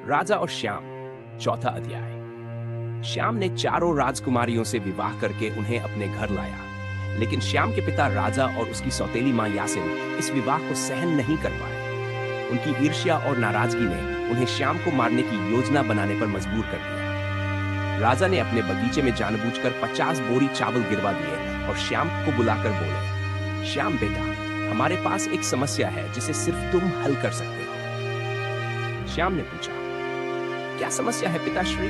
राजा और श्याम, चौथा अध्याय। श्याम ने चारों राजकुमारियों से विवाह करके उन्हें अपने घर लाया, लेकिन श्याम के पिता राजा और उसकी सौतेली मां यासिन इस विवाह को सहन नहीं कर पाए। उनकी ईर्ष्या और नाराजगी ने उन्हें श्याम को मारने की योजना बनाने पर मजबूर कर दिया। राजा ने अपने बगीचे में जानबूझकर 50 बोरी चावल गिरवा दिए और श्याम को बुलाकर बोले, श्याम बेटा, हमारे पास एक समस्या है जिसे सिर्फ तुम हल कर सकते हो। श्याम ने पूछा, क्या समस्या है पिताश्री?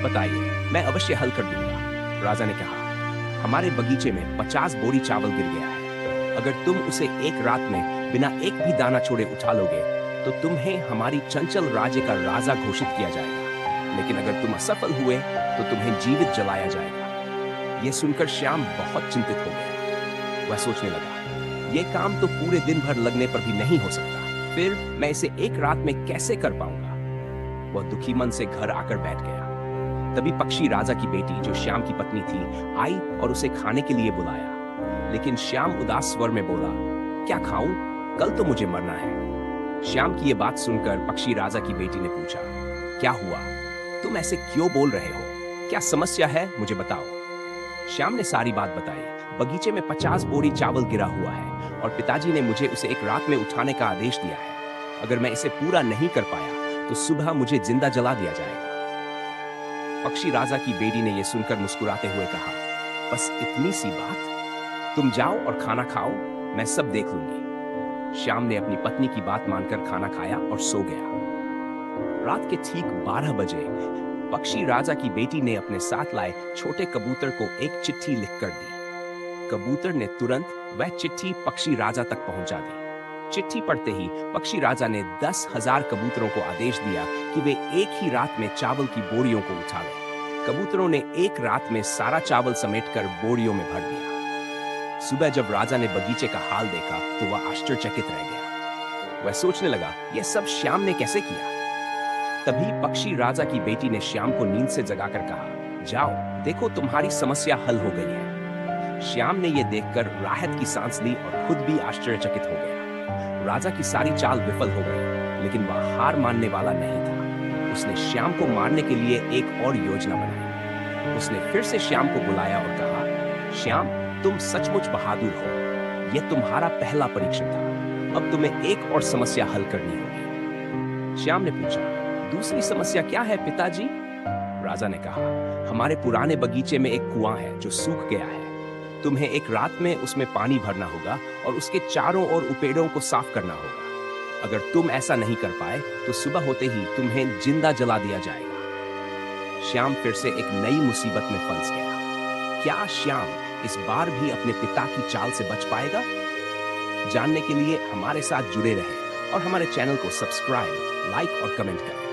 बताइए, मैं अवश्य हल कर दूंगा। राजा ने कहा, हमारे बगीचे में 50 बोरी चावल गिर गया है। अगर तुम उसे एक रात में बिना एक भी दाना छोड़े उठा लोगे तो तुम्हें हमारी चंचल राज्य का राजा घोषित किया जाएगा, लेकिन अगर तुम असफल हुए तो तुम्हें जीवित जलाया जाएगा। यह सुनकर श्याम बहुत चिंतित हो गया। वह सोचने लगा, यह काम तो पूरे दिन भर लगने पर भी नहीं हो सकता, फिर मैं इसे एक रात में कैसे कर पाऊंगा? वह दुखी मन से घर आकर बैठ गया। तभी पक्षी राजा की बेटी, जो श्याम की पत्नी थी, आई और उसे खाने के लिए बुलाया। लेकिन श्याम उदास स्वर में बोला, क्या खाऊं? कल तो मुझे मरना है। श्याम की यह बात सुनकर पक्षी राजा की बेटी ने पूछा, क्या हुआ? तुम ऐसे क्यों बोल रहे हो? क्या समस्या है, मुझे बताओ। श्याम ने सारी बात बताई। बगीचे में 50 बोरी चावल गिरा हुआ है और पिताजी ने मुझे उसे एक रात में उठाने का आदेश दिया है। अगर मैं इसे पूरा नहीं कर पाया तो सुबह मुझे जिंदा जला दिया जाएगा। पक्षी राजा की बेटी ने यह सुनकर मुस्कुराते हुए कहा, बस इतनी सी बात? तुम जाओ और खाना खाओ, मैं सब देख लूंगी। श्याम ने अपनी पत्नी की बात मानकर खाना खाया और सो गया। रात के ठीक 12 बजे पक्षी राजा की बेटी ने अपने साथ लाए छोटे कबूतर को एक चिट्ठी लिखकर दी। कबूतर ने तुरंत वह चिट्ठी पक्षी राजा तक पहुंचा दी। चिट्ठी पढ़ते ही पक्षी राजा ने 10,000 कबूतरों को आदेश दिया कि वे एक ही रात में चावल की बोरियों को उठा लें। कबूतरों ने एक रात में सारा चावल समेटकर बोरियों में भर दिया। सुबह जब राजा ने बगीचे का हाल देखा तो वह आश्चर्यचकित रह गया। वह सोचने लगा, यह सब श्याम ने कैसे किया? तभी पक्षी राजा की बेटी ने श्याम को नींद से जगाकर कहा, जाओ देखो, तुम्हारी समस्या हल हो गई है। श्याम ने यह देखकर राहत की सांस ली और खुद भी आश्चर्यचकित हो गया। राजा की सारी चाल विफल हो गई, लेकिन वह हार मानने वाला नहीं था। उसने श्याम को मारने के लिए एक और योजना बनाई। उसने फिर से श्याम को बुलाया और कहा, श्याम, तुम सचमुच बहादुर हो। यह तुम्हारा पहला परीक्षण था। अब तुम्हें एक और समस्या हल करनी होगी। श्याम ने पूछा, दूसरी समस्या क्या है पिताजी? राजा ने कहा, हमारे पुराने बगीचे में एक कुआं है जो सूख गया है। तुम्हें एक रात में उसमें पानी भरना होगा और उसके चारों ओर उपेड़ों को साफ करना होगा। अगर तुम ऐसा नहीं कर पाए तो सुबह होते ही तुम्हें जिंदा जला दिया जाएगा। श्याम फिर से एक नई मुसीबत में फंस गया। क्या श्याम इस बार भी अपने पिता की चाल से बच पाएगा? जानने के लिए हमारे साथ जुड़े रहें और हमारे चैनल को सब्सक्राइब, लाइक और कमेंट करें।